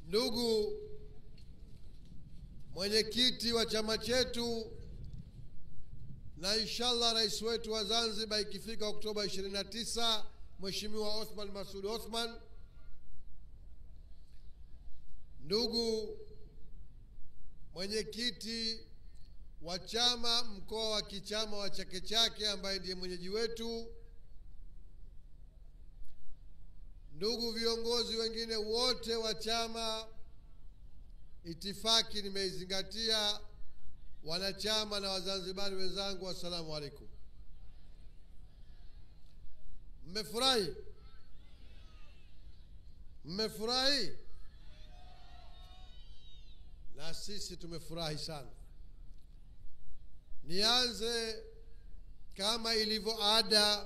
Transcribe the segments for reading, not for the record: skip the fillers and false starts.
Ndugu mwenyekiti wa chama chetu na inshallah rais wetu wa Zanzibar ikifika Oktoba 29, Mheshimiwa Othman Masoud Othman, ndugu mwenyekiti wa chama mkoa wa kichama wa Chake Chake ambaye ndiye mwenyeji wetu, ndugu viongozi wengine wote wa chama, itifaki nimeizingatia, wanachama na Wazanzibari wenzangu, assalamu alaikum. Mmefurahi? Mmefurahi? Na sisi tumefurahi sana. Nianze kama ilivyo ada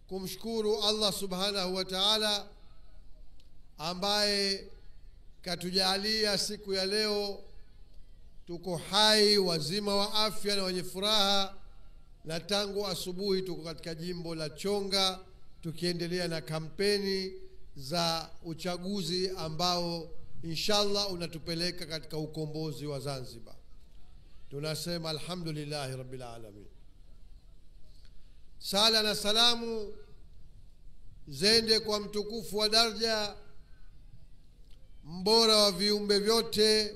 kumshukuru Allah subhanahu wa ta'ala ambaye katujalia siku ya leo tuko hai, wazima wa afya na wenye furaha, na tangu asubuhi tuko katika jimbo la Chonga tukiendelea na kampeni za uchaguzi ambao inshallah unatupeleka katika ukombozi wa Zanzibar. Tunasema alhamdulillah rabbil alamin. Sala na salamu zende kwa mtukufu wa daraja, mbora wa viumbe vyote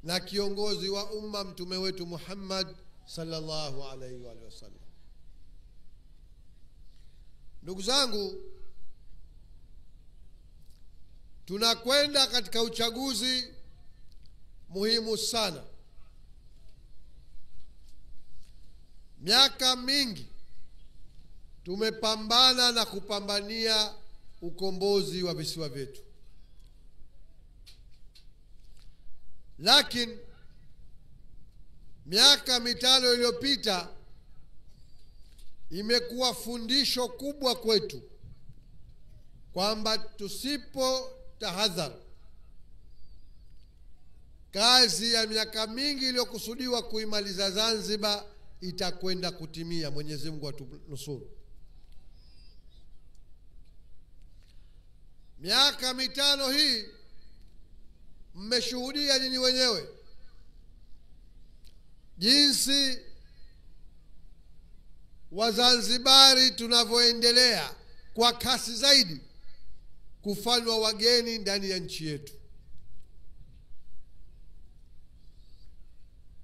na kiongozi wa umma, mtume wetu Muhammad sallallahu alaihi wa sallam. Ndugu zangu, tunakwenda katika uchaguzi muhimu sana. Miaka mingi tumepambana na kupambania ukombozi wa visiwa vyetu, lakini miaka 5 iliyopita imekuwa fundisho kubwa kwetu kwamba tusipo tahadhari, kazi ya miaka mingi iliyokusudiwa kuimaliza Zanzibar itakwenda kutimia. Mwenyezi Mungu atunusuru. Miaka 5 hii mmeshuhudia nyinyi wenyewe jinsi Wazanzibari tunavyoendelea kwa kasi zaidi kufanywa wageni ndani ya nchi yetu.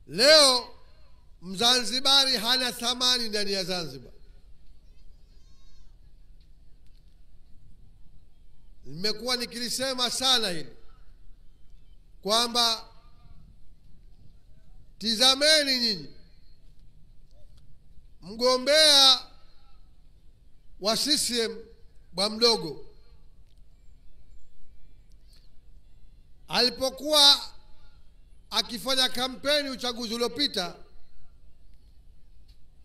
Leo Mzanzibari hana thamani ndani ya Zanzibar. Nimekuwa nikilisema sana hili kwamba tizameni nyinyi, mgombea wa CCM bwa mdogo alipokuwa akifanya kampeni uchaguzi uliopita,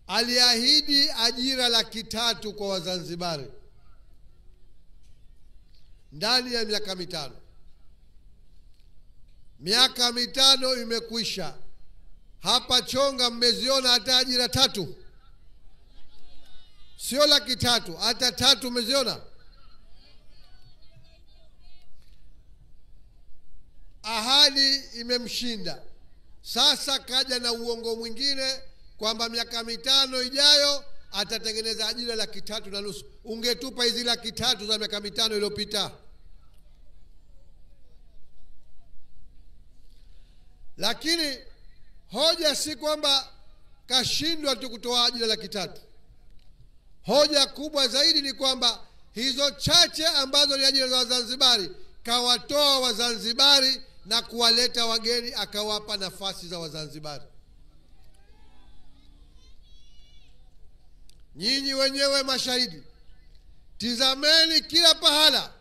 aliahidi ajira 300,000 kwa Wazanzibari ndani ya miaka 5. Miaka 5 imekwisha. Hapa Chonga mmeziona hata ajira 3? Sio 300,000, hata 3 mmeziona? Ahadi imemshinda. Sasa kaja na uongo mwingine kwamba miaka 5 ijayo atatengeneza ajira 3.5. Ungetupa hizi 300,000 za miaka 5 iliyopita. Lakini hoja si kwamba kashindwa tu kutoa ajira 300,000. Hoja kubwa zaidi ni kwamba hizo chache ambazo ni ajira za Wazanzibari kawatoa Wazanzibari na kuwaleta wageni, akawapa nafasi za Wazanzibari. Nyinyi wenyewe mashahidi. Tizameni kila pahala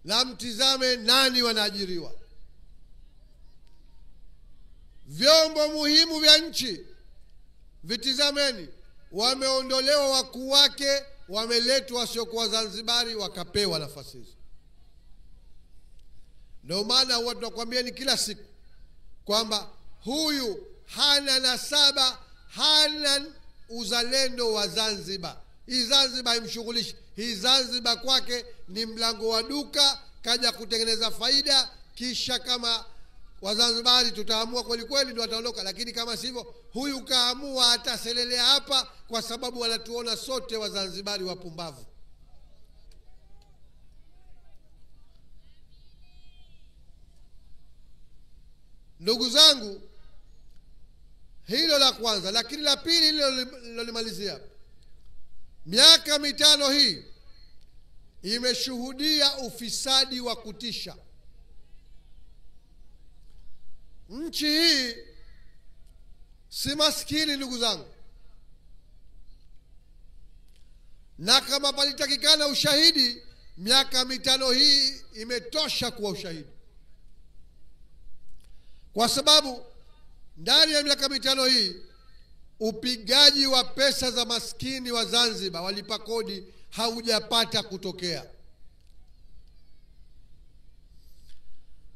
na mtizame nani wanaajiriwa. Vyombo muhimu vya nchi vitizameni, wameondolewa wakuu wake, wameletwa wasiokuwa Wazanzibari wakapewa nafasi hizo. Ndio maana huwa tunakwambieni kila siku kwamba huyu hana nasaba, hana uzalendo wa Zanzibar. Hii Zanzibar haimshughulishi. Hii Zanzibar kwake ni mlango wa duka, kaja kutengeneza faida, kisha kama Wazanzibari tutaamua kweli kweli ndio wataondoka, lakini kama sivyo huyu kaamua ataselelea hapa, kwa sababu wanatuona sote Wazanzibari wapumbavu. Ndugu zangu, hilo la kwanza. Lakini la pili nilolimalizia, miaka mitano hii imeshuhudia ufisadi wa kutisha. Nchi hii si maskini ndugu zangu, na kama palitakikana ushahidi, miaka mitano hii imetosha kuwa ushahidi, kwa sababu ndani ya miaka mitano hii upigaji wa pesa za maskini wa Zanzibar walipa kodi haujapata kutokea.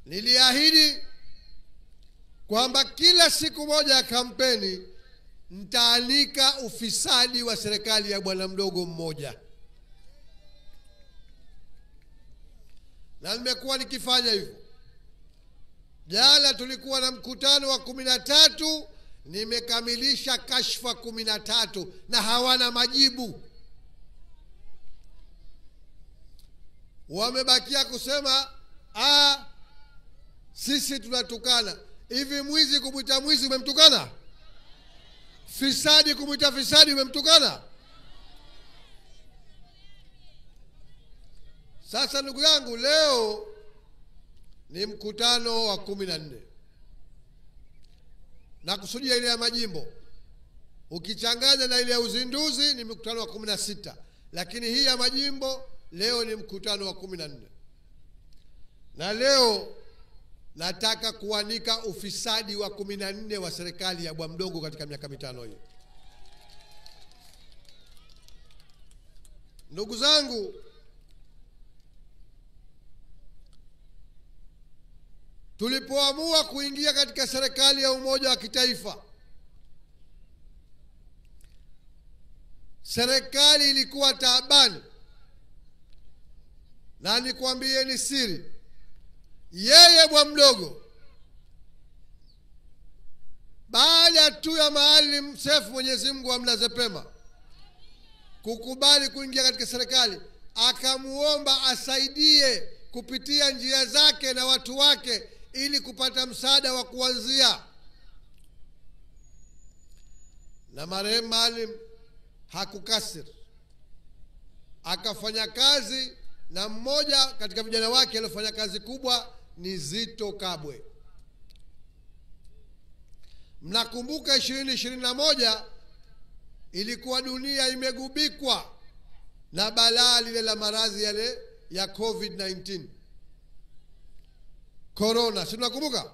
Niliahidi kwamba kila siku moja ya kampeni nitaanika ufisadi wa serikali ya bwana mdogo mmoja, na nimekuwa nikifanya hivyo. Jana tulikuwa na mkutano wa 13, nimekamilisha kashfa 13 na hawana majibu. Wamebakia kusema sisi tunatukana. Hivi mwizi kumwita mwizi umemtukana? Fisadi kumwita fisadi umemtukana? Sasa ndugu yangu, leo ni mkutano wa 14 na kusudia ile ya majimbo, ukichanganya na ile ya uzinduzi ni mkutano wa 16, lakini hii ya majimbo leo ni mkutano wa 14. Na leo nataka kuanika ufisadi wa 14 wa serikali ya bwana mdogo katika miaka mitano hii. Ndugu zangu, tulipoamua kuingia katika serikali ya umoja wa kitaifa, serikali ilikuwa taabani, na nikwambieni siri, yeye bwana mdogo baada tu ya Maalim Seif, Mwenyezi Mungu amlaze pema, kukubali kuingia katika serikali, akamuomba asaidie kupitia njia zake na watu wake ili kupata msaada wa kuanzia. Na marehemu Maalim hakukasir, akafanya kazi, na mmoja katika vijana wake aliyofanya kazi kubwa ni Zito Kabwe. Mnakumbuka 2021 ilikuwa dunia imegubikwa na balaa lile la maradhi yale ya COVID-19, corona, si tunakumbuka?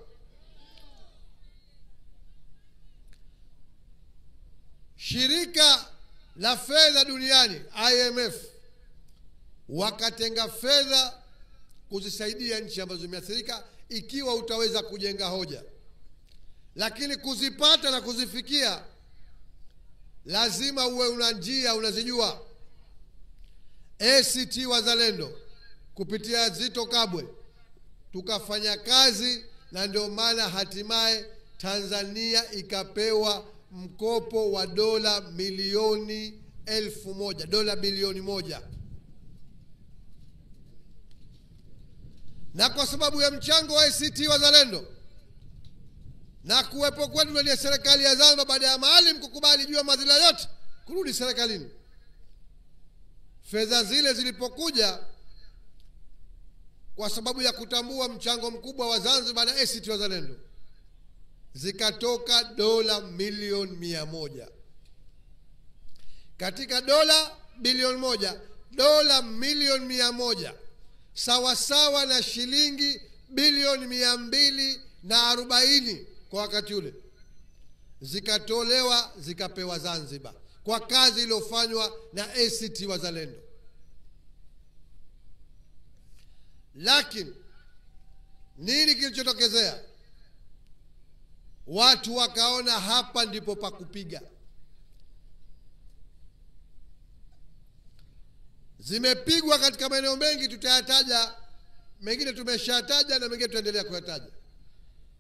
Shirika la fedha duniani IMF wakatenga fedha kuzisaidia nchi ambazo zimeathirika, ikiwa utaweza kujenga hoja, lakini kuzipata na kuzifikia lazima uwe una njia unazijua. ACT Wazalendo kupitia Zito Kabwe tukafanya kazi, na ndio maana hatimaye Tanzania ikapewa mkopo wa dola milioni 1000, dola bilioni 1. Na kwa sababu ya mchango wa ACT Wazalendo na kuwepo kwetu ndani ya serikali ya Zanzibar baada ya Maalim kukubali juu ya madhila yote kurudi serikalini, fedha zile zilipokuja, kwa sababu ya kutambua mchango mkubwa wa Zanzibar na ACT Wazalendo, zikatoka dola milioni 100. Katika dola bilioni 1, dola milioni 100 sawa sawa na shilingi bilioni 240 kwa wakati ule, zikatolewa zikapewa Zanzibar kwa kazi iliyofanywa na ACT Wazalendo. Lakini nini kilichotokezea? Watu wakaona hapa ndipo pa kupiga. Zimepigwa katika maeneo mengi, tutayataja mengine tumeshataja na mengine tuendelea kuyataja,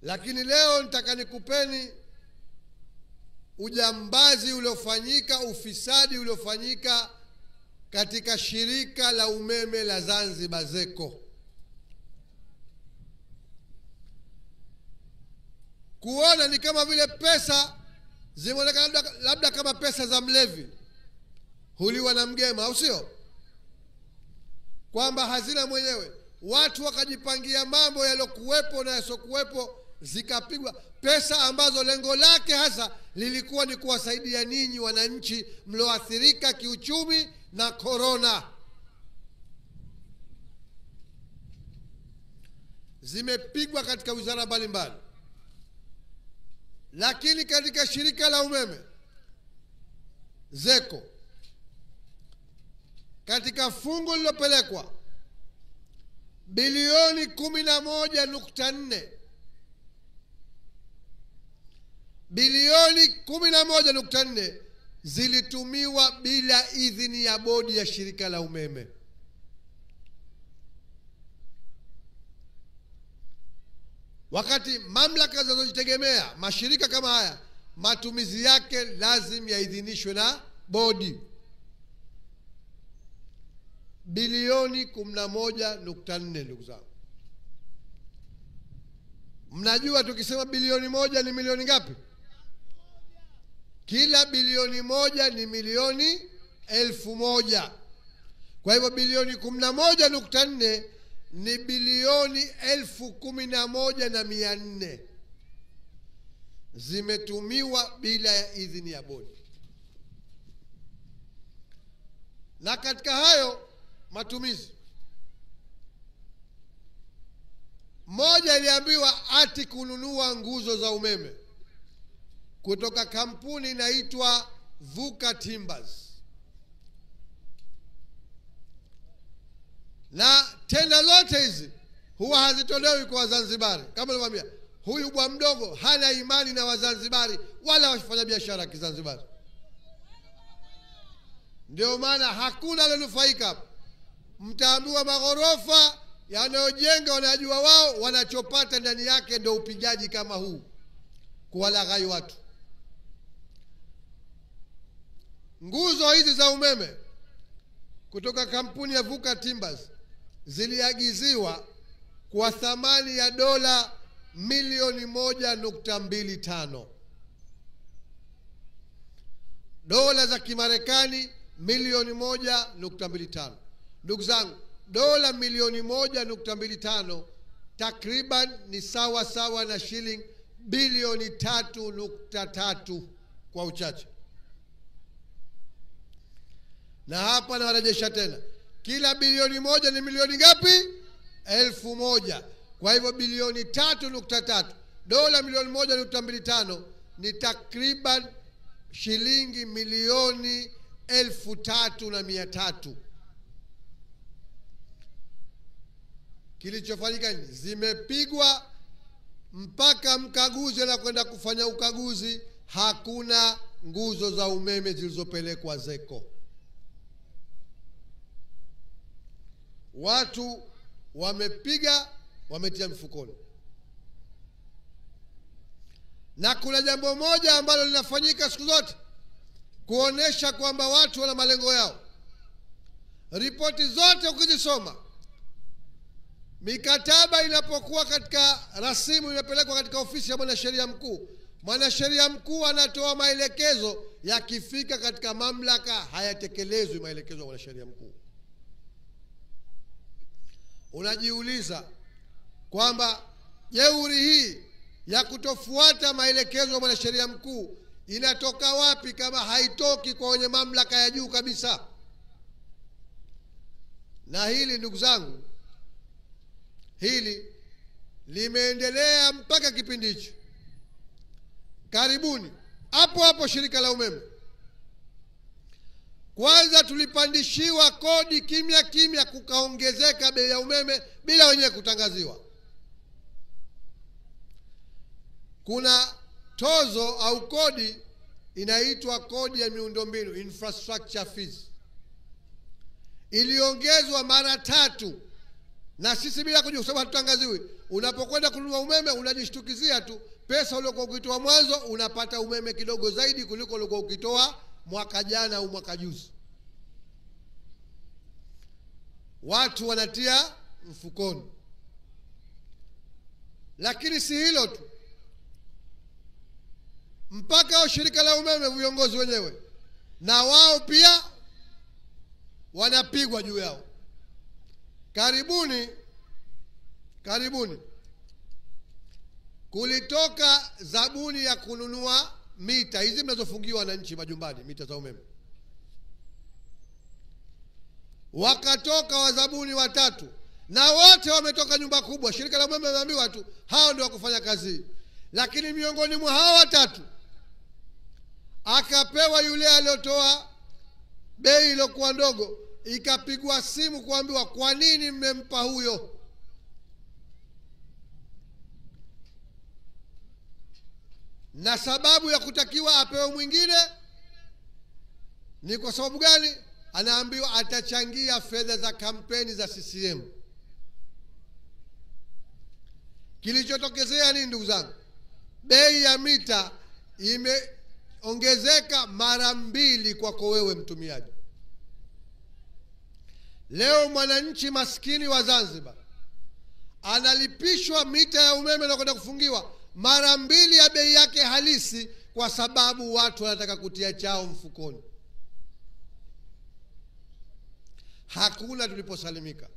lakini leo nitaka nikupeni ujambazi uliofanyika, ufisadi uliofanyika katika shirika la umeme la Zanzibar ZECO. Kuona ni kama vile pesa zimeonekana labda kama pesa za mlevi huliwa na mgema, au sio? Kwamba hazina mwenyewe. Watu wakajipangia mambo yalokuwepo na yasokuwepo, zikapigwa pesa ambazo lengo lake hasa lilikuwa ni kuwasaidia ninyi wananchi mlioathirika kiuchumi na korona. Zimepigwa katika wizara mbalimbali, lakini katika shirika la umeme ZECO, katika fungu lilopelekwa bilioni 11.4, bilioni 11.4 zilitumiwa bila idhini ya bodi ya shirika la umeme. Wakati mamlaka zinazojitegemea, mashirika kama haya, matumizi yake lazim yaidhinishwe na bodi. Bilioni 11.4, ndugu zangu. Mnajua tukisema bilioni moja ni milioni ngapi? Kila bilioni moja ni milioni 1000. Kwa hivyo bilioni 11.4 ni bilioni 11,400 zimetumiwa bila ya idhini ya bodi. Na katika hayo matumizi, moja iliambiwa ati kununua nguzo za umeme kutoka kampuni inaitwa Vuka Timbers, na tenda zote hizi huwa hazitolewi kwa Wazanzibari. Kama nilivyowaambia, huyu bwa mdogo hana imani na Wazanzibari wala wafanya biashara ya Kizanzibari. Ndio maana hakuna alonufaika. Mtaambiwa maghorofa yanayojenga wanajua wao, wanachopata ndani yake ndio upigaji kama huu, kuwalaghai watu. Nguzo hizi za umeme kutoka kampuni ya Vuka Timbers ziliagiziwa kwa thamani ya dola milioni 1.25, dola za Kimarekani milioni 1.25. Ndugu zangu, dola milioni 1.25 takriban ni sawa sawa na shilingi bilioni 3.3 kwa uchache. Na hapa na warejesha tena, kila bilioni moja ni milioni ngapi? 1000. Kwa hivyo bilioni 3.3, dola milioni 1.25 ni takriban shilingi milioni 3,300. Kilichofanyika ni zimepigwa mpaka mkaguzi anakwenda kufanya ukaguzi, hakuna nguzo za umeme zilizopelekwa ZECO. Watu wamepiga, wametia mfukoni. Na kuna jambo moja ambalo linafanyika siku zote kuonesha kwamba watu wana malengo yao. Ripoti zote ukizisoma, mikataba inapokuwa katika rasimu inapelekwa katika ofisi ya mwanasheria mkuu, mwanasheria mkuu anatoa maelekezo, yakifika katika mamlaka hayatekelezwi maelekezo ya mwanasheria mkuu. Unajiuliza kwamba jeuri hii ya kutofuata maelekezo ya mwanasheria mkuu inatoka wapi kama haitoki kwa wenye mamlaka ya juu kabisa? Na hili ndugu zangu, hili limeendelea mpaka kipindi hicho. Karibuni hapo hapo shirika la umeme, kwanza tulipandishiwa kodi kimya kimya, kukaongezeka bei ya umeme bila wenyewe kutangaziwa. Kuna tozo au kodi inaitwa kodi ya miundombinu, infrastructure fees, iliongezwa mara 3 Na sisi bila kujua, sababu hatutangaziwi. Unapokwenda kununua umeme unajishtukizia tu, pesa uliokuwa ukitoa mwanzo unapata umeme kidogo zaidi kuliko uliokuwa ukitoa mwaka jana au mwaka juzi. Watu wanatia mfukoni. Lakini si hilo tu, mpaka shirika la umeme viongozi wenyewe na wao pia wanapigwa juu yao. Karibuni kulitoka zabuni ya kununua mita hizi mnazofungiwa wananchi majumbani, mita za umeme. Wakatoka wazabuni watatu, na wote wametoka nyumba kubwa. Shirika la umeme wameambiwa tu hao ndio wakufanya kazi. Lakini miongoni mwa hao watatu akapewa yule aliyotoa bei iliyokuwa ndogo, ikapigwa simu kuambiwa kwa nini mmempa huyo. Na sababu ya kutakiwa apewe mwingine ni kwa sababu gani? Anaambiwa atachangia fedha za kampeni za CCM. Kilichotokezea ni ndugu zangu, bei ya mita imeongezeka mara 2 kwako wewe mtumiaji. Leo mwananchi maskini wa Zanzibar analipishwa mita ya umeme na kwenda kufungiwa mara 2 ya bei yake halisi, kwa sababu watu wanataka kutia chao mfukoni. Hakuna tuliposalimika.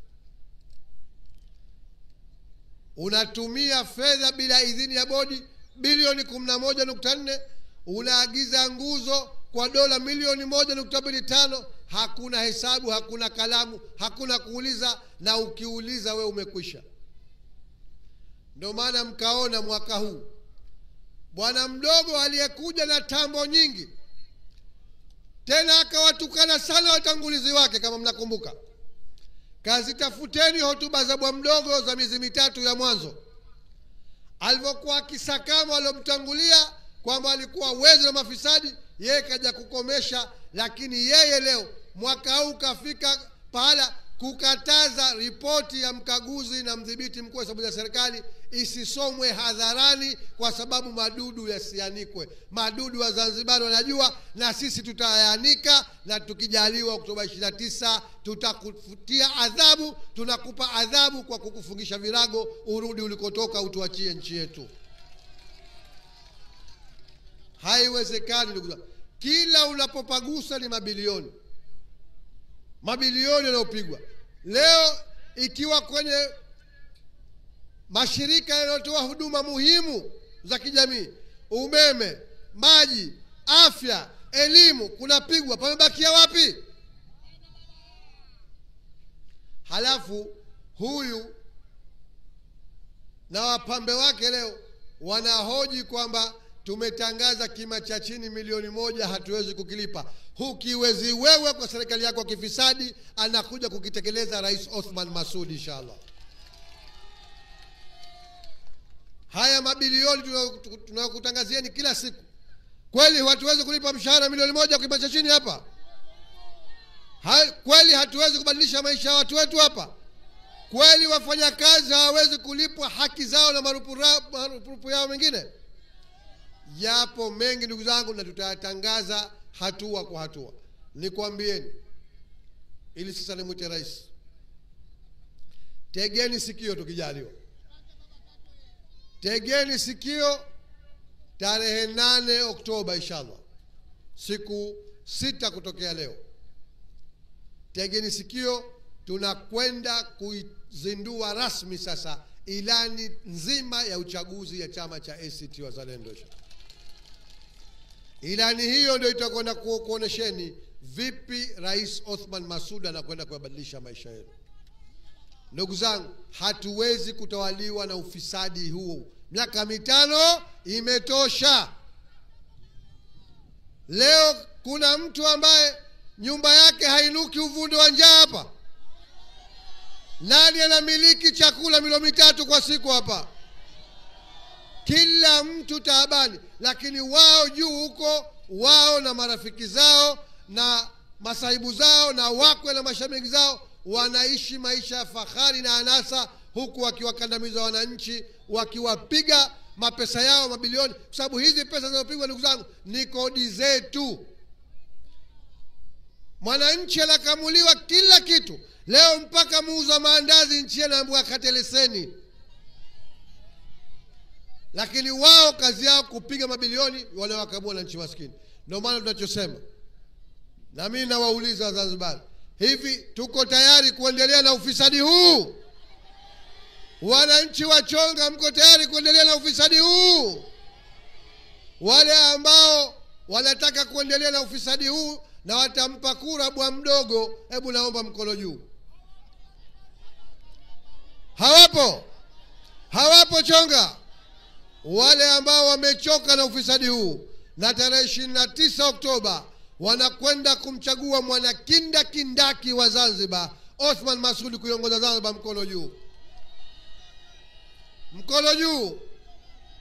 Unatumia fedha bila idhini ya bodi bilioni 11.4, unaagiza nguzo kwa dola milioni 1.25. Hakuna hesabu, hakuna kalamu, hakuna kuuliza, na ukiuliza we umekwisha. Ndio maana mkaona mwaka huu bwana mdogo aliyekuja na tambo nyingi, tena akawatukana sana watangulizi wake, kama mnakumbuka. Kazitafuteni hotuba za bwana mdogo za miezi 3 ya mwanzo, alivyokuwa akisakama alomtangulia kwamba alikuwa wezi na mafisadi. Yeye kaja kukomesha, lakini yeye leo mwaka huu kafika pahala kukataza ripoti ya mkaguzi na mdhibiti mkuu wa hesabu za serikali isisomwe hadharani, kwa sababu madudu yasianikwe. Madudu wa Zanzibar wanajua, na sisi tutayaanika, na tukijaliwa Oktoba 29 tutakufutia adhabu. Tunakupa adhabu kwa kukufungisha virago, urudi ulikotoka, utuachie nchi yetu. Haiwezekani ndugu zangu. Kila unapopagusa ni mabilioni yanayopigwa. Leo ikiwa kwenye mashirika yanayotoa huduma muhimu za kijamii, umeme, maji, afya, elimu, kunapigwa, pamebakia wapi? Halafu huyu na wapambe wake leo wanahoji kwamba tumetangaza kima cha chini milioni 1 hatuwezi kukilipa. Hukiwezi wewe kwa serikali yako kifisadi, anakuja kukitekeleza Rais Othman Masoud inshallah. Haya mabilioni tunayokutangazieni kila siku, kweli hatuwezi kulipa mshahara milioni 1 kima cha chini hapa? Kweli hatuwezi kubadilisha maisha ya watu wetu hapa? Kweli wafanyakazi hawawezi kulipwa haki zao na marupurupu yao mengine? Yapo mengi ndugu zangu, na tutayatangaza hatua kwa hatua. Nikwambieni, ili sasa nimwite rais, tegeni sikio tukijaliwa. Tegeni sikio, tarehe 8 Oktoba inshallah, siku 6 kutokea leo. Tegeni sikio, tunakwenda kuizindua rasmi sasa ilani nzima ya uchaguzi ya chama cha ACT Wazalendo. Ilani hiyo ndio itakwenda kuonesheni vipi Rais Othman Masoud anakwenda kubadilisha maisha yetu. Ndugu zangu, hatuwezi kutawaliwa na ufisadi huu. Miaka 5 imetosha. Leo kuna mtu ambaye nyumba yake hainuki uvundo wa njaa hapa? Nani anamiliki chakula milo 3 kwa siku hapa? Kila mtu taabani. Lakini wao juu huko, wao na marafiki zao na masahibu zao na wakwe na mashabiki zao wanaishi maisha ya fahari na anasa, huku wakiwakandamiza wananchi, wakiwapiga mapesa yao mabilioni, kwa sababu hizi pesa zinazopigwa ndugu zangu ni kodi zetu. Mwananchi anakamuliwa kila kitu. Leo mpaka muuza maandazi nchi anaambiwa akate leseni. Lakini wao kazi yao kupiga mabilioni, wale wakamua na nchi maskini. Ndio maana tunachosema, na mimi nawauliza Zanzibar, hivi tuko tayari kuendelea na ufisadi huu? Wananchi wa Chonga, mko tayari kuendelea na ufisadi huu? Wale ambao wanataka kuendelea na ufisadi huu na watampa kura bwa mdogo, hebu naomba mkono juu. Hawapo? Hawapo Chonga? Wale ambao wamechoka na ufisadi huu, na tarehe 29 Oktoba wanakwenda kumchagua mwanakinda kindaki wa Zanzibar, Othman Masoud, kuiongoza Zanzibar, mkono juu. Mkono juu.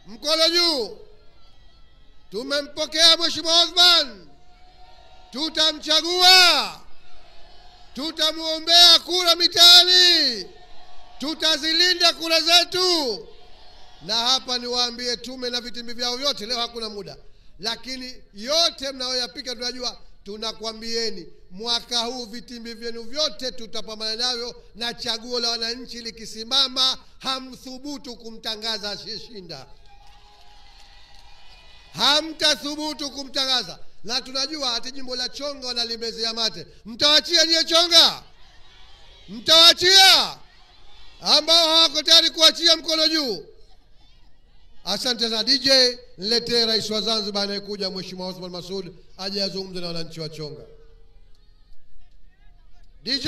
Mkono juu. Tumempokea Mheshimiwa Othman. Tutamchagua. Tutamuombea kura mitaani. Tutazilinda kura zetu. Na hapa niwaambie, tume na vitimbi vyao vyote, leo hakuna muda, lakini yote mnayoyapika tunajua. Tunakwambieni mwaka huu vitimbi vyenu vyote tutapambana navyo, na chaguo la wananchi likisimama hamthubutu kumtangaza ashinda. Hamtathubutu kumtangaza. Na tunajua ati jimbo la Chonga wanalimezea mate. Mtawachia nyie Chonga? Mtawachia? Ambao hawako tayari kuachia, mkono juu. Asante za DJ, niletee rais wa Zanzibar anayekuja, Mheshimiwa Othman Masoud, aje azungumze na wananchi wa Chonga. DJ.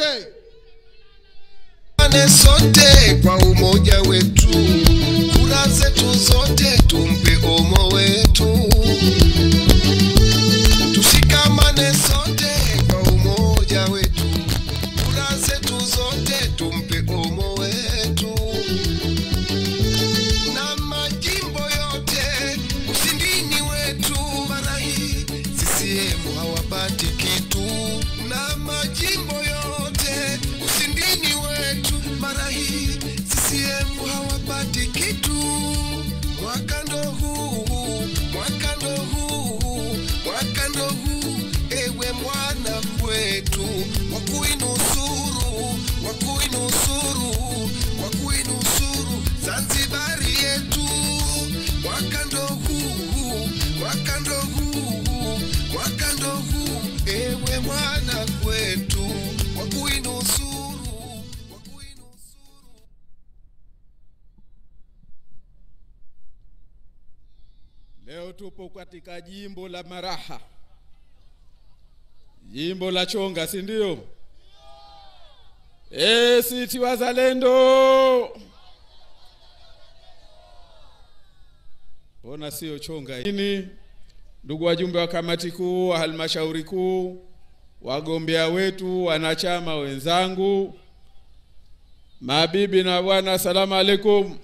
Sote kwa umoja wetu, kura zetu zote tumpe Omo wetu. Tushikamane sote kwa umoja wetu, kura zetu zote tumpe Omo wetu. Na majimbo yote usindini wetu, mara hii CCM hawapati kitu. Na majimbo yote usindini wetu, mara hii CCM hawapati kitu. Mwaka ndo huu, mwaka ndo huu, mwaka ndo huu, ewe mwana kwetu, wakuinusuru, wakuinusuru, wakuinusuru Zanzibari yetu. Mwaka ndo huu, mwaka ndo huu, mwaka ndo huu, ewe mwana kwetu, wakuinusuru, wakuinusuru. Leo tupo katika jimbo la Maraha, jimbo la Chonga, si ndio? Sisi wazalendo. Mbona sio Chonga hii? Ndugu wajumbe wa kamati kuu, wa halmashauri kuu, wagombea wetu, wanachama wenzangu, mabibi na bwana, asalamu alaikum.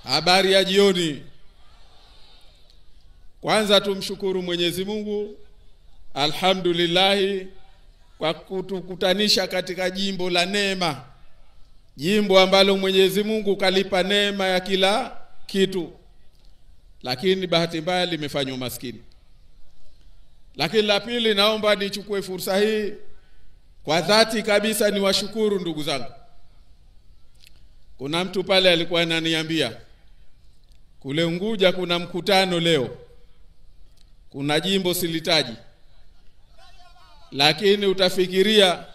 Habari ya jioni. Kwanza tumshukuru Mwenyezi Mungu, alhamdulillah, kwa kutukutanisha katika jimbo la neema, jimbo ambalo Mwenyezi Mungu kalipa neema ya kila kitu, lakini bahati mbaya limefanywa maskini. Lakini la pili, naomba nichukue fursa hii kwa dhati kabisa niwashukuru ndugu zangu. Kuna mtu pale alikuwa ananiambia kule Unguja kuna mkutano leo, kuna jimbo silitaji, lakini utafikiria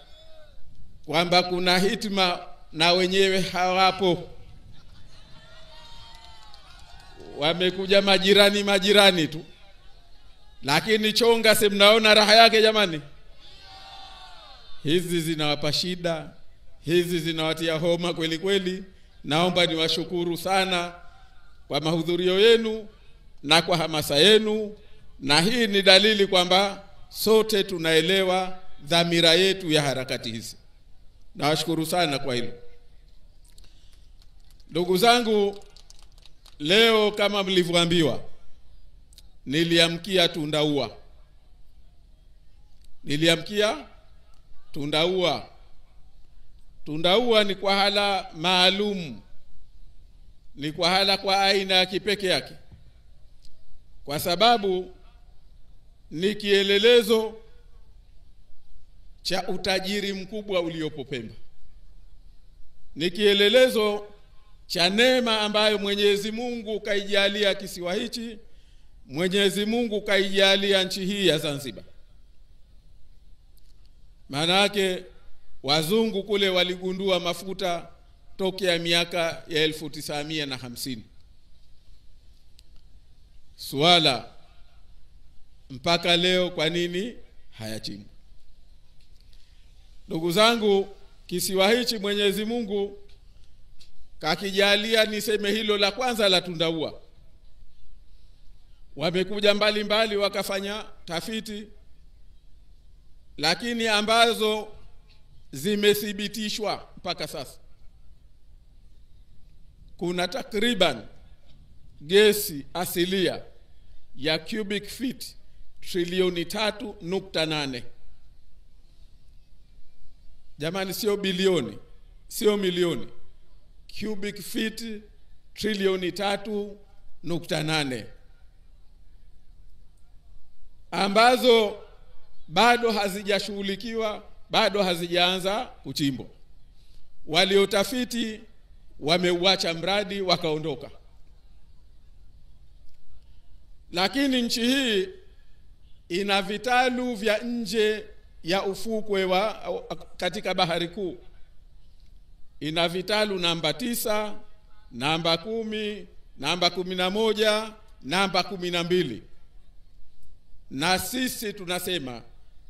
kwamba kuna hitima na wenyewe hawapo, wamekuja majirani tu. Lakini Chonga, si mnaona raha yake jamani? Hizi zinawapa shida, hizi zinawatia homa kweli kweli. Naomba niwashukuru sana kwa mahudhurio yenu na kwa hamasa yenu, na hii ni dalili kwamba sote tunaelewa dhamira yetu ya harakati hizi. Nawashukuru sana kwa hilo. Ndugu zangu, leo kama mlivyoambiwa, niliamkia Tundaua. Niliamkia Tundaua Tundaua ni kwa hala maalum, ni kwa hala kwa aina ya kipeke yake, kwa sababu ni kielelezo cha utajiri mkubwa uliopo Pemba. Ni kielelezo cha neema ambayo Mwenyezi Mungu kaijalia kisiwa hichi, Mwenyezi Mungu kaijalia nchi hii ya Zanzibar. Maana yake wazungu kule waligundua mafuta tokea miaka ya 1950. Swala mpaka leo kwa nini hayachimbwi? Ndugu zangu, kisiwa hichi Mwenyezi Mungu kakijalia, niseme hilo la kwanza la Tundaua. Wamekuja mbali wakafanya tafiti, lakini ambazo zimethibitishwa mpaka sasa. Kuna takriban gesi asilia ya cubic feet trilioni 3.8. Jamani, sio bilioni, sio milioni. Cubic feet trilioni 3.8 ambazo bado hazijashughulikiwa, bado hazijaanza kuchimbwa. Waliotafiti wameuacha mradi wakaondoka. Lakini nchi hii ina vitalu vya nje ya ufukwe wa katika bahari kuu. Ina vitalu namba 9, namba 10, namba 11, namba 12. Na sisi tunasema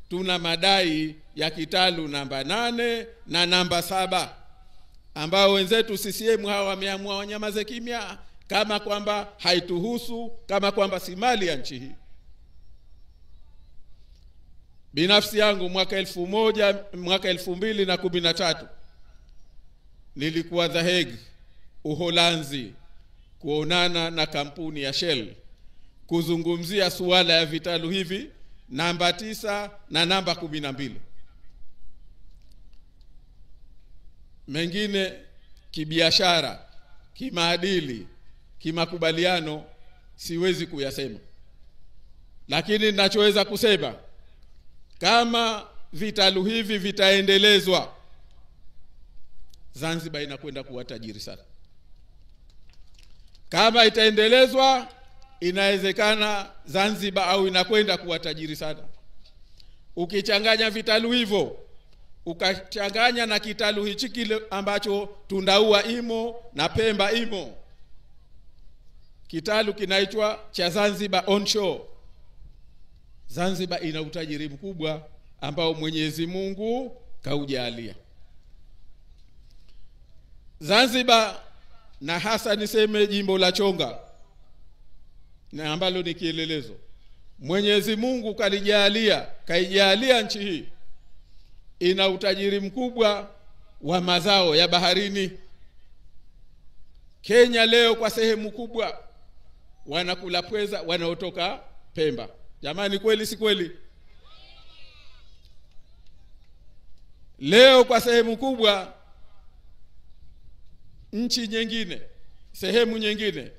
tuna madai ya kitalu namba 8 na namba 7, ambao wenzetu CCM hawa wameamua wanyamaze kimya, kama kwamba haituhusu, kama kwamba si mali ya nchi hii. Binafsi yangu mwaka 2013 nilikuwa The Hague, Uholanzi, kuonana na kampuni ya Shell kuzungumzia suala ya vitalu hivi namba 9 na namba 12. Mengine kibiashara, kimaadili, kimakubaliano siwezi kuyasema. Lakini ninachoweza kusema, kama vitalu hivi vitaendelezwa, Zanzibar inakwenda kuwa tajiri sana. Kama itaendelezwa, inawezekana Zanzibar au inakwenda kuwa tajiri sana. Ukichanganya vitalu hivyo, ukachanganya na kitalu hichi kile ambacho Tundaua imo na Pemba imo, kitalu kinaitwa cha Zanzibar onshore, Zanzibar ina utajiri mkubwa ambao Mwenyezi Mungu kaujalia. Zanzibar, na hasa niseme jimbo la Chonga, na ambalo ni kielelezo, Mwenyezi Mungu kaijalia nchi hii ina utajiri mkubwa wa mazao ya baharini. Kenya leo kwa sehemu kubwa wanakula pweza wanaotoka Pemba. Jamani, kweli si kweli? Leo kwa sehemu kubwa nchi nyingine, sehemu nyingine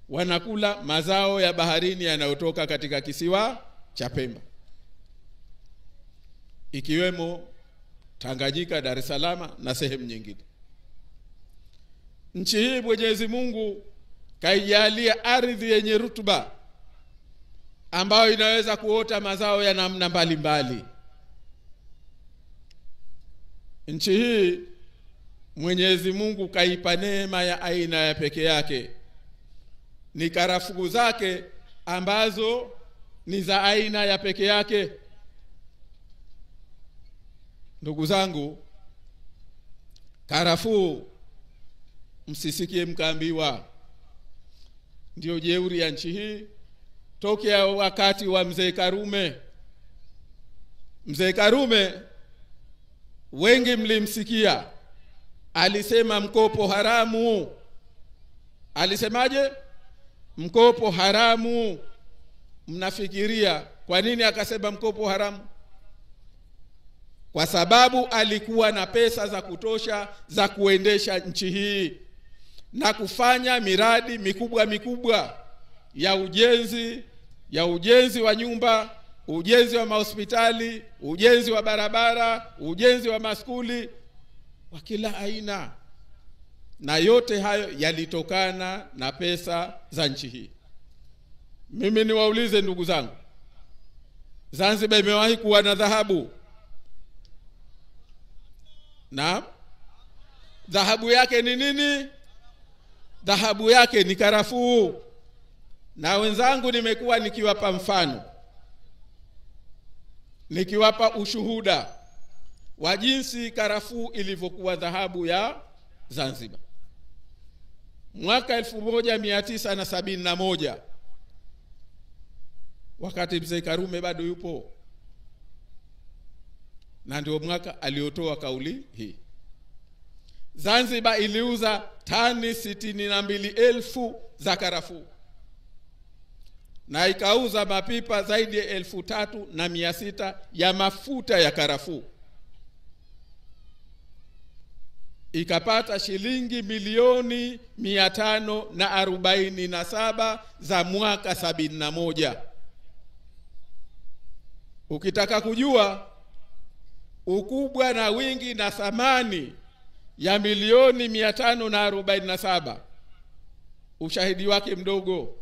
wanakula mazao ya baharini yanayotoka katika kisiwa cha Pemba, ikiwemo Tanganyika, Dar es Salaam na sehemu nyingine. Nchi hii Mwenyezi Mungu kaijalia ardhi yenye rutuba ambayo inaweza kuota mazao ya namna mbalimbali. Nchi hii Mwenyezi Mungu kaipa neema ya aina ya peke yake. Ni karafuu zake ambazo ni za aina ya peke yake. Ndugu zangu, karafuu msisikie mkaambiwa ndio jeuri ya nchi hii. Tokea wakati wa Mzee Karume. Mzee Karume wengi mlimsikia alisema mkopo haramu. Alisemaje? Mkopo haramu. Mnafikiria kwa nini akasema mkopo haramu? kwa sababu alikuwa na pesa za kutosha za kuendesha nchi hii na kufanya miradi mikubwa ya ujenzi wa nyumba, ujenzi wa mahospitali, ujenzi wa barabara, ujenzi wa maskuli wa kila aina. Na yote hayo yalitokana na pesa za nchi hii. Mimi niwaulize ndugu zangu, Zanzibar imewahi kuwa na dhahabu? Na dhahabu yake ni nini? Dhahabu yake ni karafuu. Na wenzangu nimekuwa nikiwapa mfano, nikiwapa ushuhuda wa jinsi karafuu ilivyokuwa dhahabu ya Zanzibar. Mwaka 1971 wakati Mzee Karume bado yupo, na ndio mwaka aliotoa kauli hii, Zanzibar iliuza tani 62,000 za karafuu na ikauza mapipa zaidi ya 3,600 ya mafuta ya karafuu, ikapata shilingi milioni 547 za mwaka 71. Ukitaka kujua ukubwa na wingi na thamani ya milioni 547, ushahidi wake mdogo,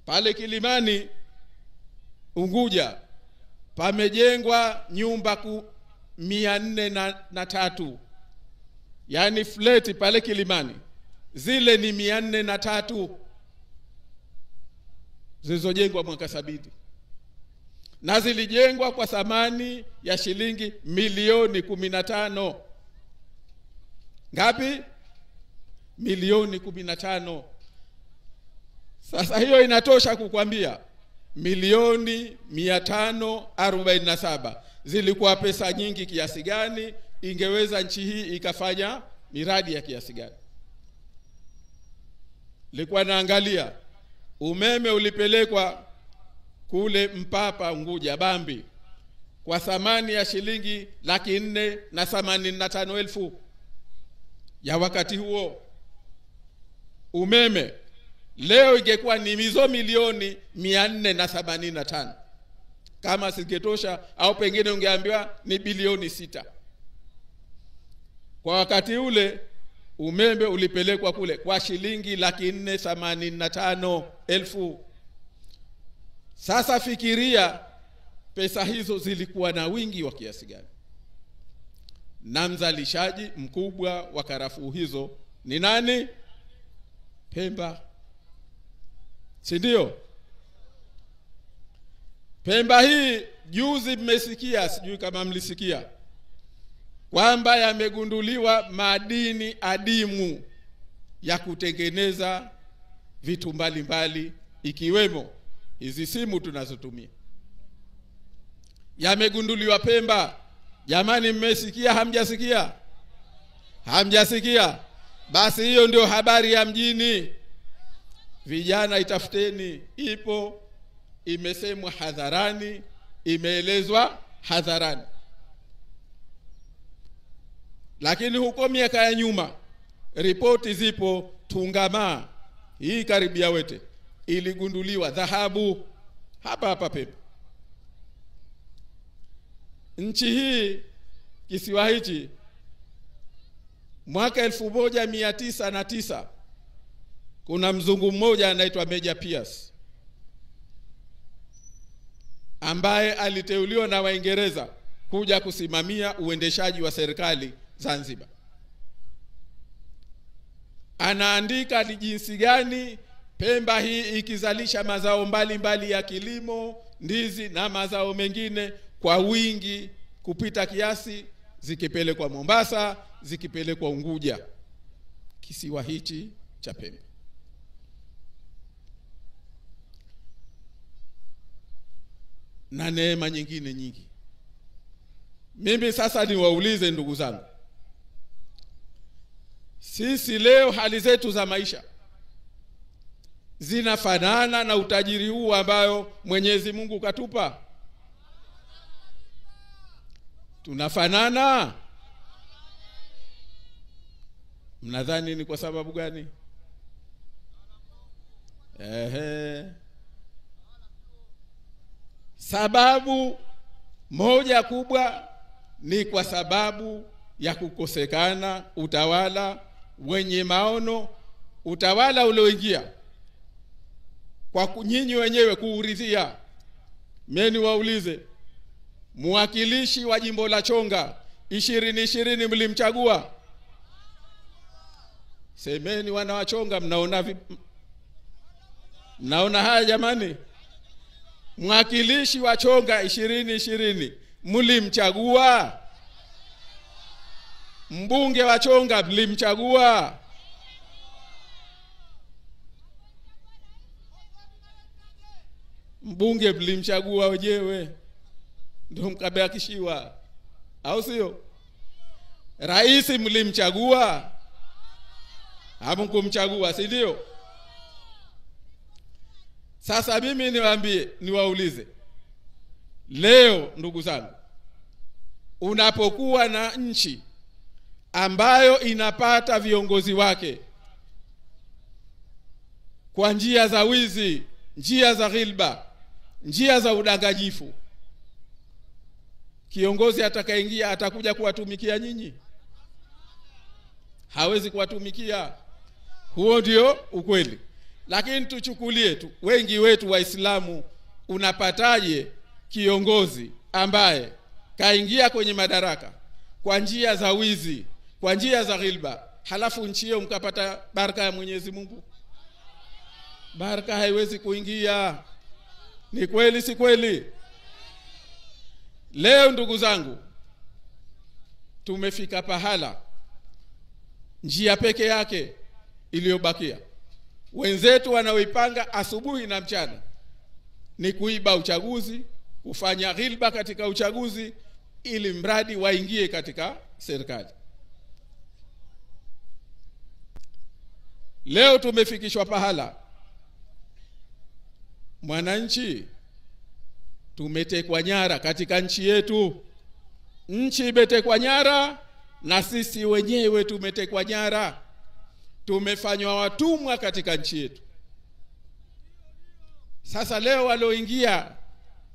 pale Kilimani Unguja pamejengwa nyumba 403, yani fleti pale Kilimani, zile ni 403 zilizojengwa mwaka 70, na zilijengwa kwa thamani ya shilingi milioni 15. Ngapi? Milioni 15. Sasa hiyo inatosha kukwambia milioni 547 zilikuwa pesa nyingi kiasi gani, ingeweza nchi hii ikafanya miradi ya kiasi gani. Nilikuwa naangalia umeme ulipelekwa kule Mpapa Unguja Bambi kwa thamani ya shilingi 485,000 ya wakati huo. Umeme leo ingekuwa ni milioni 485 kama singetosha, au pengine ungeambiwa ni bilioni 6. Kwa wakati ule umeme ulipelekwa kule kwa shilingi 485,000. Sasa fikiria pesa hizo zilikuwa na wingi wa kiasi gani. Na mzalishaji mkubwa wa karafuu hizo ni nani? Pemba, si ndio? Pemba hii juzi mmesikia, sijui kama mlisikia, kwamba yamegunduliwa madini adimu ya kutengeneza vitu mbalimbali ikiwemo hizi simu tunazotumia. Yamegunduliwa Pemba. Jamani, mmesikia? Hamjasikia? Hamjasikia? Basi hiyo ndio habari ya mjini. Vijana itafuteni, ipo, imesemwa hadharani, imeelezwa hadharani. Lakini huko miaka ya nyuma ripoti zipo, Tungamaa hii karibia Wete iligunduliwa dhahabu hapa Pemba. Nchi hii, kisiwa hichi, mwaka 1909 kuna mzungu mmoja anaitwa Major Pierce ambaye aliteuliwa na Waingereza kuja kusimamia uendeshaji wa serikali Zanzibar. Anaandika ni jinsi gani Pemba hii ikizalisha mazao mbalimbali ya kilimo, ndizi na mazao mengine kwa wingi kupita kiasi, zikipelekwa Mombasa, zikipelekwa Unguja, kisiwa hichi cha Pemba. Na neema nyingine nyingi. Mimi sasa niwaulize ndugu zangu, sisi leo hali zetu za maisha zinafanana na utajiri huu ambayo Mwenyezi Mungu katupa? Tunafanana? Mnadhani ni kwa sababu gani? Sababu moja kubwa ni kwa sababu ya kukosekana utawala wenye maono, utawala ulioingia kwa nyinyi wenyewe kuuridhia. Mimi waulize, mwakilishi wa jimbo la Chonga 2020 mlimchagua? Semeni wana wa Chonga, mnaona haya jamani? Mwakilishi wa Chonga 2020 mlimchagua? Mbunge wa Chonga mlimchagua? Mbunge mlimchagua wenyewe, ndio mkabakishiwa, au sio? Rais mlimchagua? Hamkumchagua, si ndio? Sasa mimi niwaulize leo, ndugu zangu, unapokuwa na nchi ambayo inapata viongozi wake kwa njia za wizi, njia za ghilba, njia za udanganyifu, kiongozi atakayeingia atakuja kuwatumikia nyinyi? Hawezi kuwatumikia. Huo ndio ukweli. Lakini tuchukulie tu, wengi wetu Waislamu, unapataje kiongozi ambaye kaingia kwenye madaraka kwa njia za wizi, kwa njia za ghilba, halafu nchi hiyo mkapata baraka ya Mwenyezi Mungu? Baraka haiwezi kuingia. Ni kweli si kweli? Leo ndugu zangu, tumefika pahala njia peke yake iliyobakia wenzetu wanaoipanga asubuhi na mchana ni kuiba uchaguzi, kufanya ghilba katika uchaguzi, ili mradi waingie katika serikali. Leo tumefikishwa pahala mwananchi tumetekwa nyara katika nchi yetu. Nchi imetekwa nyara na sisi wenyewe tumetekwa nyara. Tumefanywa watumwa katika nchi yetu. Sasa leo walioingia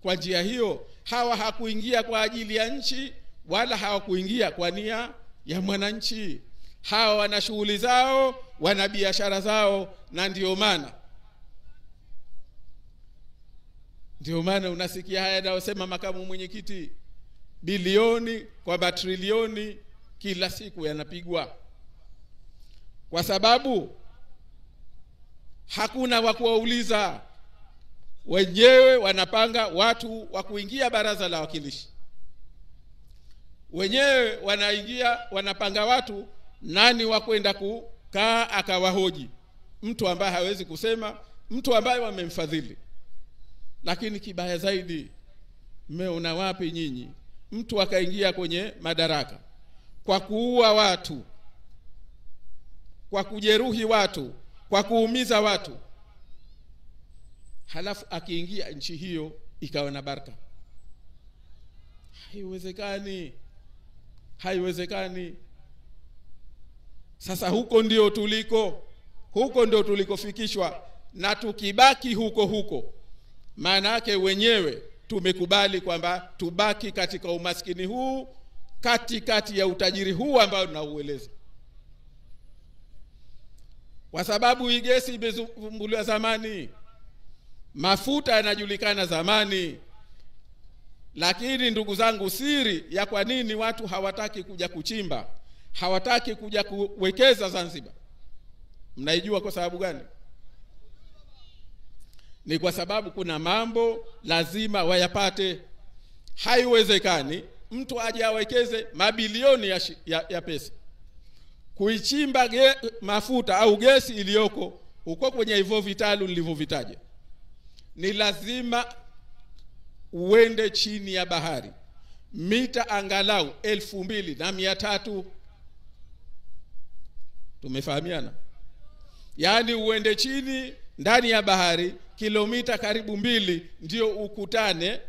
kwa njia hiyo, hawa hakuingia kwa ajili ya nchi, wala hawakuingia kwa nia ya mwananchi. Hawa wana shughuli zao, wana biashara zao, na ndio maana unasikia haya yanayosema makamu mwenyekiti, bilioni kwa matrilioni kila siku yanapigwa, kwa sababu hakuna wa kuwauliza. Wenyewe wanapanga watu wa kuingia baraza la wakilishi, wenyewe wanapanga watu nani wa kwenda kukaa akawahoji, mtu ambaye hawezi kusema, mtu ambaye wamemfadhili. Lakini kibaya zaidi, mmeona wapi nyinyi mtu akaingia kwenye madaraka kwa kuua watu, kwa kujeruhi watu, kwa kuumiza watu, halafu akiingia nchi hiyo ikawa na baraka? Haiwezekani. Sasa huko ndio tulikofikishwa, na tukibaki huko maana yake wenyewe tumekubali kwamba tubaki katika umaskini huu, katikati ya utajiri huu ambao tunaueleza. Kwa sababu hii gesi imezumbuliwa zamani, mafuta yanajulikana zamani. Lakini ndugu zangu, siri ya kwa nini watu hawataki kuja kuchimba, hawataki kuja kuwekeza Zanzibar, mnaijua kwa sababu gani? Ni kwa sababu kuna mambo lazima wayapate. Haiwezekani mtu aje awekeze mabilioni ya pesa kuichimba mafuta au gesi iliyoko huko kwenye hivyo vitalu nilivyovitaja. Ni lazima uende chini ya bahari mita angalau 2300. Tumefahamiana? Yaani uende chini ndani ya bahari kilomita karibu 2 ndio ukutane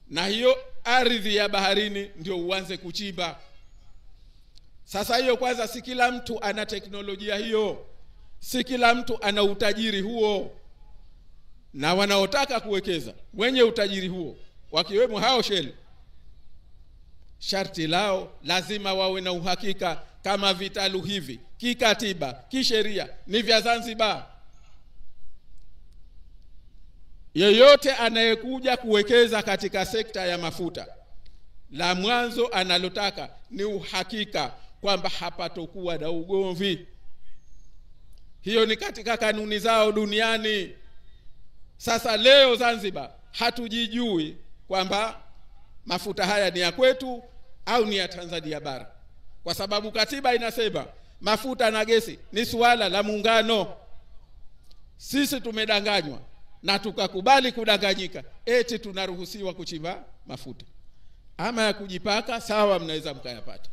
na hiyo ardhi ya baharini ndio uanze kuchimba. Sasa hiyo kwanza, si kila mtu ana teknolojia hiyo, si kila mtu ana utajiri huo. Na wanaotaka kuwekeza wenye utajiri huo, wakiwemo hao Shell, sharti lao lazima wawe na uhakika kama vitalu hivi kikatiba, kisheria ni vya Zanzibar. Yeyote anayekuja kuwekeza katika sekta ya mafuta, la mwanzo analotaka ni uhakika kwamba hapatokuwa na ugomvi. Hiyo ni katika kanuni zao duniani. Sasa leo Zanzibar hatujijui kwamba mafuta haya ni ya kwetu au ni ya Tanzania bara, kwa sababu katiba inasema mafuta na gesi ni suala la muungano. Sisi tumedanganywa na tukakubali kudanganyika, eti tunaruhusiwa kuchimba mafuta. Ama ya kujipaka sawa, mnaweza mkayapata,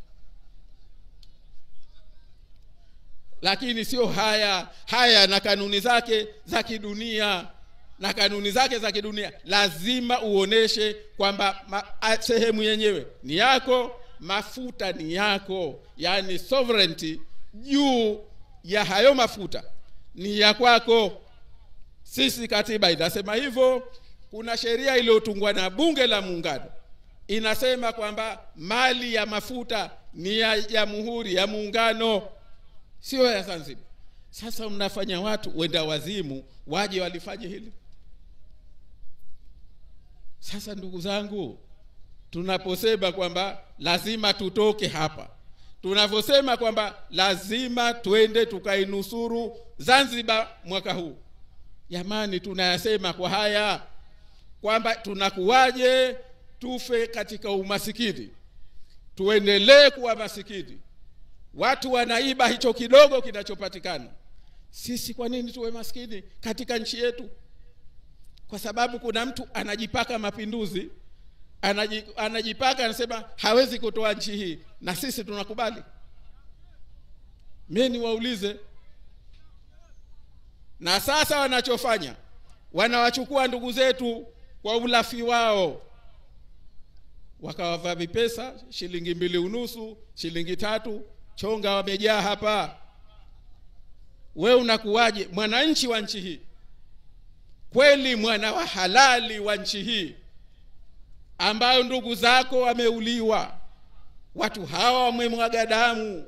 lakini sio haya na kanuni zake za kidunia. Na kanuni zake za kidunia lazima uoneshe kwamba sehemu yenyewe ni yako, mafuta ni yako, yani sovereignty juu ya hayo mafuta ni ya kwako. Sisi katiba inasema hivyo. Kuna sheria iliyotungwa na Bunge la Muungano inasema kwamba mali ya mafuta ni ya Jamhuri ya Muungano, sio ya Zanzibar. Sasa mnafanya watu wenda wazimu waje walifanye hili. Sasa ndugu zangu, tunaposema kwamba lazima tutoke hapa, tunavyosema kwamba lazima twende tukainusuru Zanzibar mwaka huu, jamani, tunayasema kwa haya kwamba tunakuwaje tufe katika umasikini, tuendelee kuwa masikini. Watu wanaiba hicho kidogo kinachopatikana. Sisi kwa nini tuwe maskini katika nchi yetu? Kwa sababu kuna mtu anajipaka mapinduzi, anajipaka anasema hawezi kutoa nchi hii, na sisi tunakubali. Mimi niwaulize, na sasa wanachofanya, wanawachukua ndugu zetu kwa ulafi wao, wakawavaa vipesa shilingi 2.5, shilingi 3, chonga wamejaa hapa. Wewe unakuwaje mwananchi wa nchi hii, kweli mwana wa halali wa nchi hii, ambayo ndugu zako wameuliwa, watu hawa wamemwaga damu,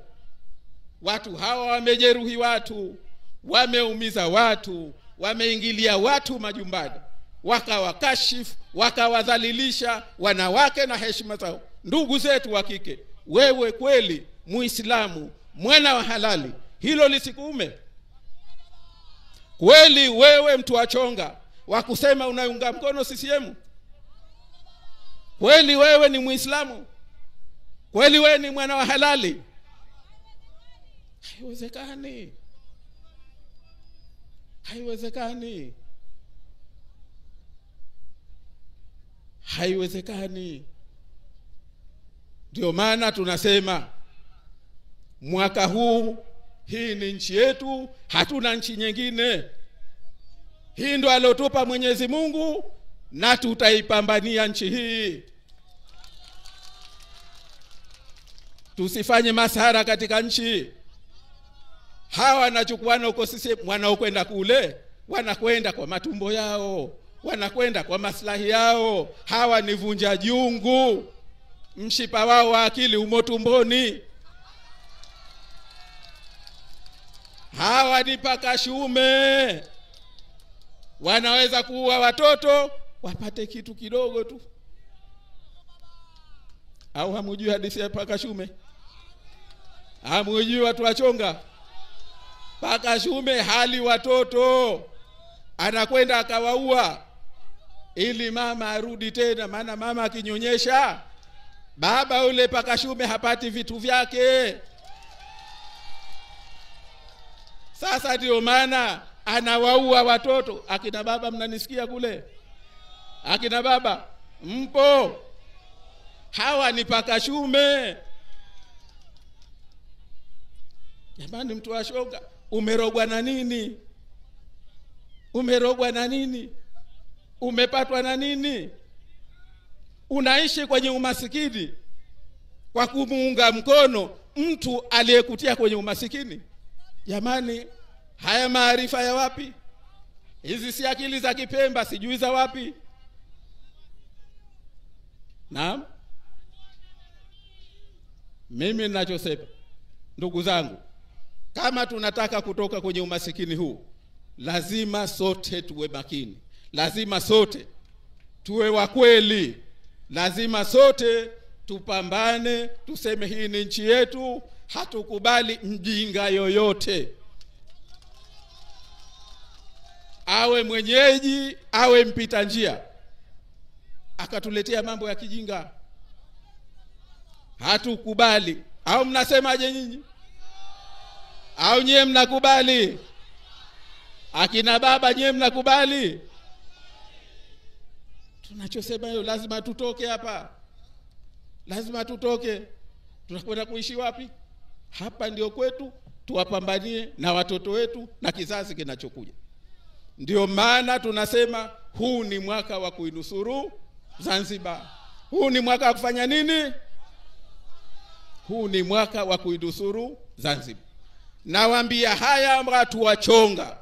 watu hawa wamejeruhi watu, wameumiza watu, wameingilia watu majumbani, wakawakashifu, wakawadhalilisha wanawake na heshima zao, ndugu zetu wa kike. Wewe kweli Muislamu, mwana wa halali, hilo lisikuume? Kweli wewe mtu wachonga wa kusema unaunga mkono CCM? Kweli wewe ni Muislamu? Kweli wewe ni mwana wa halali? Haiwezekani. Haiwezekani. Haiwezekani. Ndio maana tunasema mwaka huu, hii ni nchi yetu, hatuna nchi nyingine. Hii ndio alotupa Mwenyezi Mungu, na tutaipambania nchi hii. Tusifanye masahara katika nchi. Hawa wanachukuana huko, sisi wanaokwenda kule wanakwenda kwa matumbo yao, wanakwenda kwa maslahi yao. Hawa ni vunja jungu, mshipa wao wa akili umo tumboni. Hawa ni paka shume, wanaweza kuua watoto wapate kitu kidogo tu. Au hamujui hadithi ya paka shume? Hamujui watu wachonga? Paka shume hali watoto, anakwenda akawaua ili mama arudi tena, maana mama akinyonyesha baba ule paka shume hapati vitu vyake. Sasa ndio maana anawaua watoto. Akina baba mnanisikia kule? Akina baba mpo? Hawa ni paka shume. Jamani, mtu wa shoga, umerogwa na nini? Umerogwa na nini? Umepatwa na nini? unaishi kwenye umasikini kwa kumuunga mkono mtu aliyekutia kwenye umasikini. Jamani, haya maarifa ya wapi? Hizi si akili za Kipemba, sijui za wapi. Naam, mimi ninachosema ndugu zangu, kama tunataka kutoka kwenye umasikini huu, lazima sote tuwe makini, lazima sote tuwe wa kweli, lazima sote tupambane, tuseme hii ni nchi yetu, hatukubali mjinga yoyote, awe mwenyeji awe mpita njia, akatuletea mambo ya kijinga. Hatukubali. Au mnasemaje nyinyi? Au nyie mnakubali? Akina baba nyie mnakubali? Tunachosema hiyo, lazima tutoke hapa, lazima tutoke. Tunakwenda kuishi wapi? Hapa ndio kwetu, tuwapambanie na watoto wetu na kizazi kinachokuja. Ndio maana tunasema huu ni mwaka wa kuinusuru Zanzibar. Huu ni mwaka wa kufanya nini? Huu ni mwaka wa kuinusuru Zanzibar. Nawaambia haya watu wachonga,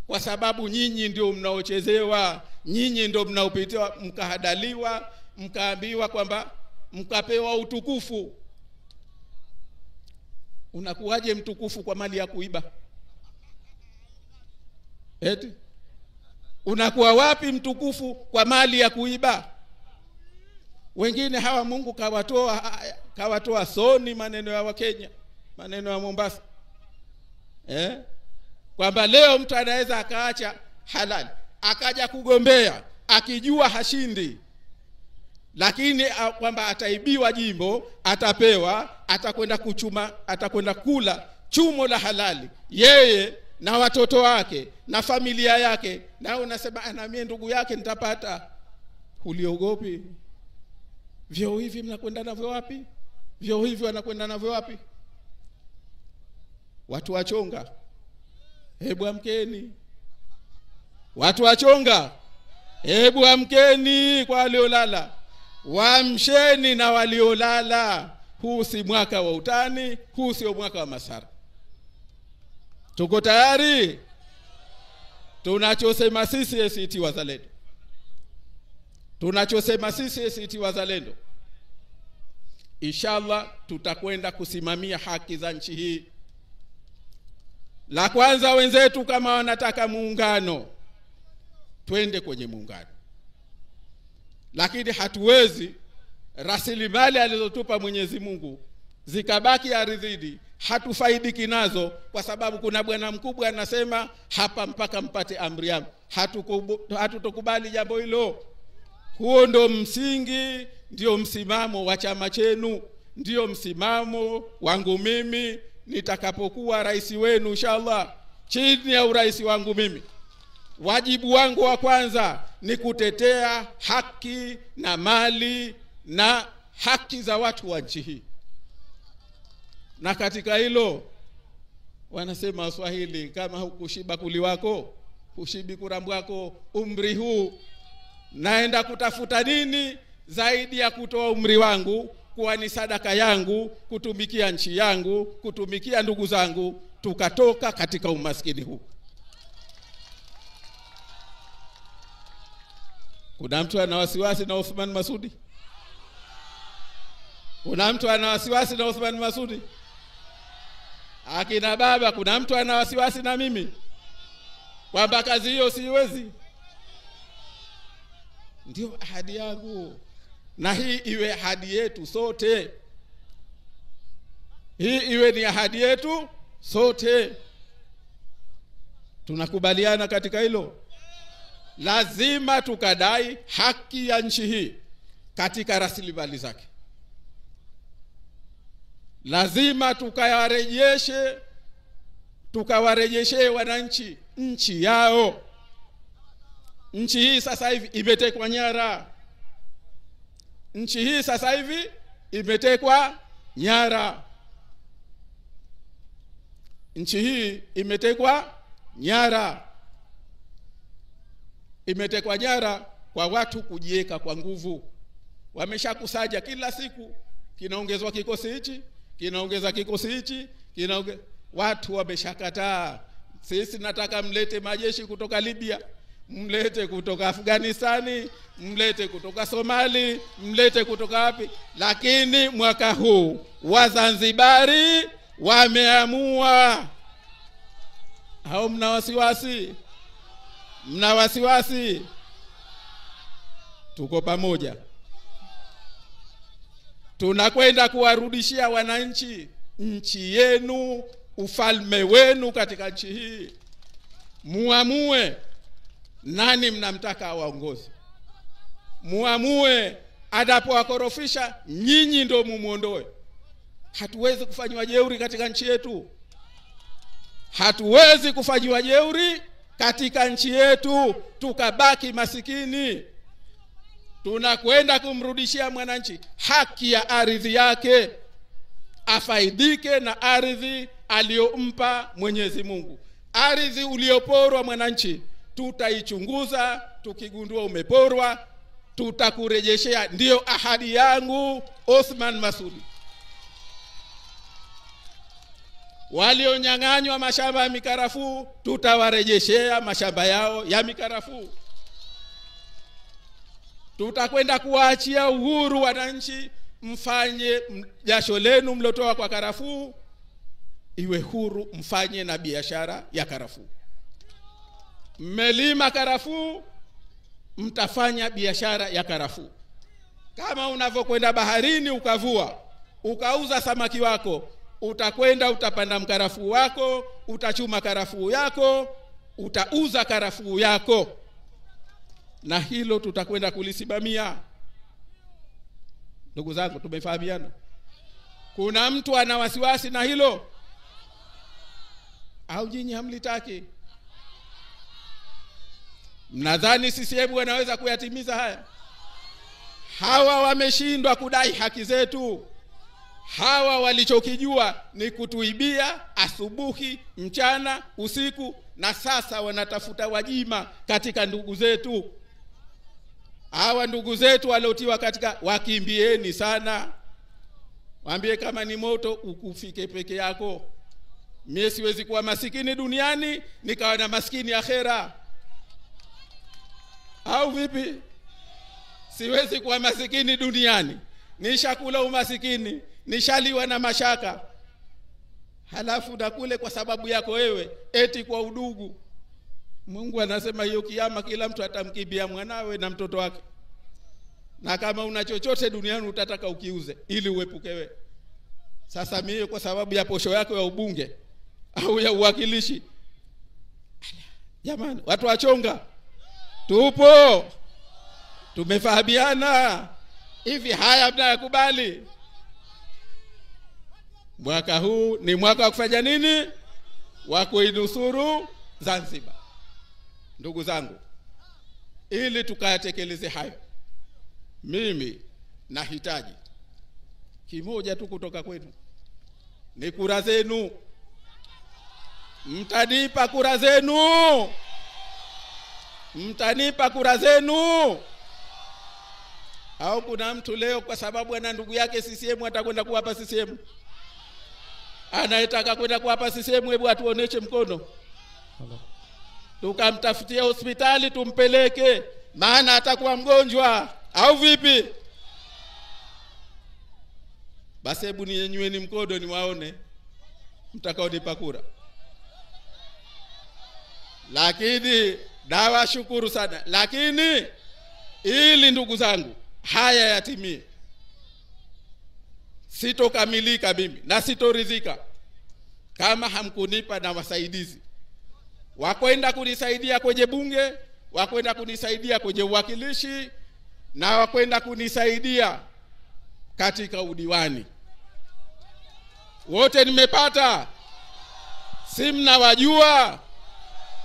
kwa sababu nyinyi ndio mnaochezewa, nyinyi ndio mnaopitiwa, mkahadaliwa, mkaambiwa kwamba mkapewa utukufu. Unakuwaje mtukufu kwa mali ya kuiba? Eti unakuwa wapi mtukufu kwa mali ya kuiba? Wengine hawa Mungu kawatoa soni maneno ya Wakenya, maneno ya Mombasa. Kwamba leo mtu anaweza akaacha halali akaja kugombea akijua hashindi, lakini kwamba ataibiwa jimbo, atapewa, atakwenda kuchuma, atakwenda kula chumo la halali yeye na watoto wake na familia yake, na unasema na mimi ndugu yake nitapata. Huliogopi? Vyo hivi mnakwenda navyo wapi? Vyo hivi wanakwenda navyo wapi? Watu wachonga, hebu amkeni. Watu wachonga, hebu amkeni kwa waliolala. Waamsheni na waliolala. Huu si mwaka wa utani, huu sio mwaka wa masara. Tuko tayari? Tunachosema sisi ACT Wazalendo, tunachosema sisi ACT Wazalendo, inshallah tutakwenda kusimamia haki za nchi hii. La kwanza, wenzetu kama wanataka muungano, twende kwenye muungano. Lakini hatuwezi rasilimali alizotupa Mwenyezi Mungu zikabaki ardhini, hatufaidiki nazo, kwa sababu kuna bwana mkubwa anasema hapa mpaka mpate amri yangu. Hatutokubali jambo hilo. Huo ndo msingi, ndio msimamo wa chama chenu, ndio msimamo wangu mimi nitakapokuwa rais wenu inshallah. Chini ya urais wangu mimi, wajibu wangu wa kwanza ni kutetea haki na mali na haki za watu wa nchi hii. Na katika hilo wanasema Waswahili, kama hukushiba kuli wako ushibi kurambu wako. Umri huu naenda kutafuta nini zaidi ya kutoa umri wangu kuwa ni sadaka yangu, kutumikia nchi yangu, kutumikia ndugu zangu, tukatoka katika umaskini huu. Kuna mtu ana wasiwasi na Uthman Masudi? Kuna mtu ana wasiwasi na Uthman Masudi? Akina baba, kuna mtu ana wasiwasi na mimi kwamba kazi hiyo siwezi? Ndio ahadi yangu, na hii iwe ahadi yetu sote. Hii iwe ni ahadi yetu sote. Tunakubaliana katika hilo? Lazima tukadai haki ya nchi hii katika rasilimali zake. Lazima tukawarejeshe wananchi nchi yao. Nchi hii sasa hivi imetekwa nyara. Nchi hii sasa hivi imetekwa nyara. Nchi hii imetekwa nyara. Imetekwa nyara kwa watu kujiweka kwa nguvu. wameshakusanya kila siku, kinaongezwa kikosi hichi, kinaongeza kikosi hichi, watu wameshakataa. Sisi nataka mlete majeshi kutoka Libya, mlete kutoka Afghanistani, mlete kutoka Somali, mlete kutoka wapi. Lakini mwaka huu Wazanzibari wameamua. Hao mna wasiwasi? Mna wasiwasi? Tuko pamoja. Tunakwenda kuwarudishia wananchi nchi yenu, ufalme wenu katika nchi hii. Muamue nani mnamtaka waongozi. Muamue adapowakorofisha, nyinyi ndio mumuondoe. Hatuwezi kufanywa jeuri katika nchi yetu. Hatuwezi kufanywa jeuri katika nchi yetu tukabaki masikini. Tunakwenda kumrudishia mwananchi haki ya ardhi yake, afaidike na ardhi aliyompa Mwenyezi Mungu. Ardhi ulioporwa mwananchi, tutaichunguza, tukigundua umeporwa, tutakurejeshea. Ndio ahadi yangu Othman Masudi. Walionyang'anywa mashamba ya mikarafuu, tutawarejeshea mashamba yao ya mikarafuu. Tutakwenda kuwaachia uhuru wananchi, mfanye jasho lenu mlotoa kwa karafuu iwe huru, mfanye na biashara ya karafuu. Mmelima karafuu, mtafanya biashara ya karafuu. Kama unavyokwenda baharini ukavua, ukauza samaki wako, utakwenda utapanda mkarafuu wako, utachuma karafuu yako, utauza karafuu yako. Na hilo tutakwenda kulisimamia. Ndugu zangu, tumefahamiana? Kuna mtu ana wasiwasi na hilo? Au nyinyi hamlitaki? Mnadhani CCM wanaweza kuyatimiza haya? Hawa wameshindwa kudai haki zetu. Hawa walichokijua ni kutuibia asubuhi, mchana, usiku, na sasa wanatafuta wajima katika ndugu zetu. Hawa ndugu zetu waliotiwa katika, wakimbieni sana. Waambie kama ni moto ukufike peke yako. Mimi siwezi kuwa masikini duniani nikawa na maskini akhera. Au vipi? Siwezi kuwa masikini duniani, nishakula umasikini, nishaliwa na mashaka, halafu nakule kwa sababu yako wewe, eti kwa udugu. Mungu anasema hiyo kiyama kila mtu atamkimbia mwanawe na mtoto wake. Na kama una chochote duniani utataka ukiuze ili uepukewe. Sasa mimi kwa sababu ya posho yako ya ubunge au ya uwakilishi, jamani, watu wachonga, tupo, tumefahamiana hivi. Haya mnayakubali? Mwaka huu ni mwaka wa kufanya nini? Wa kuinusuru Zanzibar. Ndugu zangu, ili tukayatekeleze hayo, mimi nahitaji kimoja tu kutoka kwenu, ni kura zenu. Mtanipa kura zenu? Mtanipa kura zenu? Au kuna mtu leo kwa sababu ana ndugu yake CCM atakwenda kuwapa CCM? Anayetaka kwenda kuwapa CCM, hebu atuoneshe mkono. Tukamtafutia hospitali tumpeleke, maana atakuwa mgonjwa. Au vipi? Basi hebu ninyanyueni mkono niwaone mtakaonipa kura. Lakini nawashukuru sana. Lakini ili ndugu zangu haya yatimie, sitokamilika mimi na sitoridhika kama hamkunipa na wasaidizi wakwenda kunisaidia kwenye bunge, wakwenda kunisaidia kwenye uwakilishi, na wakwenda kunisaidia katika udiwani. Wote nimepata. Si mnawajua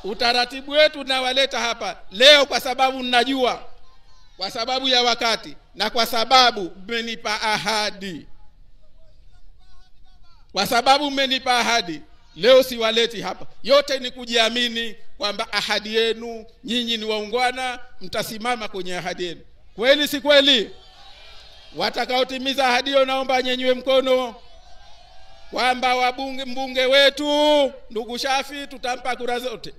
utaratibu wetu, na waleta hapa leo kwa sababu ninajua, kwa sababu ya wakati, na kwa sababu mmenipa ahadi. Kwa sababu mmenipa ahadi, leo siwaleti hapa. Yote ni kujiamini kwamba ahadi yenu, nyinyi ni waungwana, mtasimama kwenye ahadi yenu. Kweli si kweli? Watakaotimiza ahadi hiyo naomba nyenyue mkono, kwamba mbunge wetu ndugu Shafi tutampa kura zote,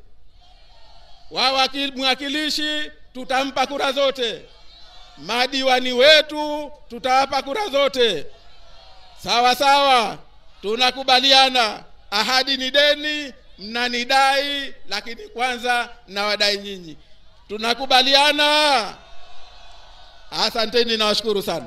mwakilishi tutampa kura zote, madiwani wetu tutawapa kura zote. Sawa sawa, tunakubaliana. Ahadi ni deni, mnanidai, lakini kwanza nawadai nyinyi. Tunakubaliana? Asanteni na washukuru sana.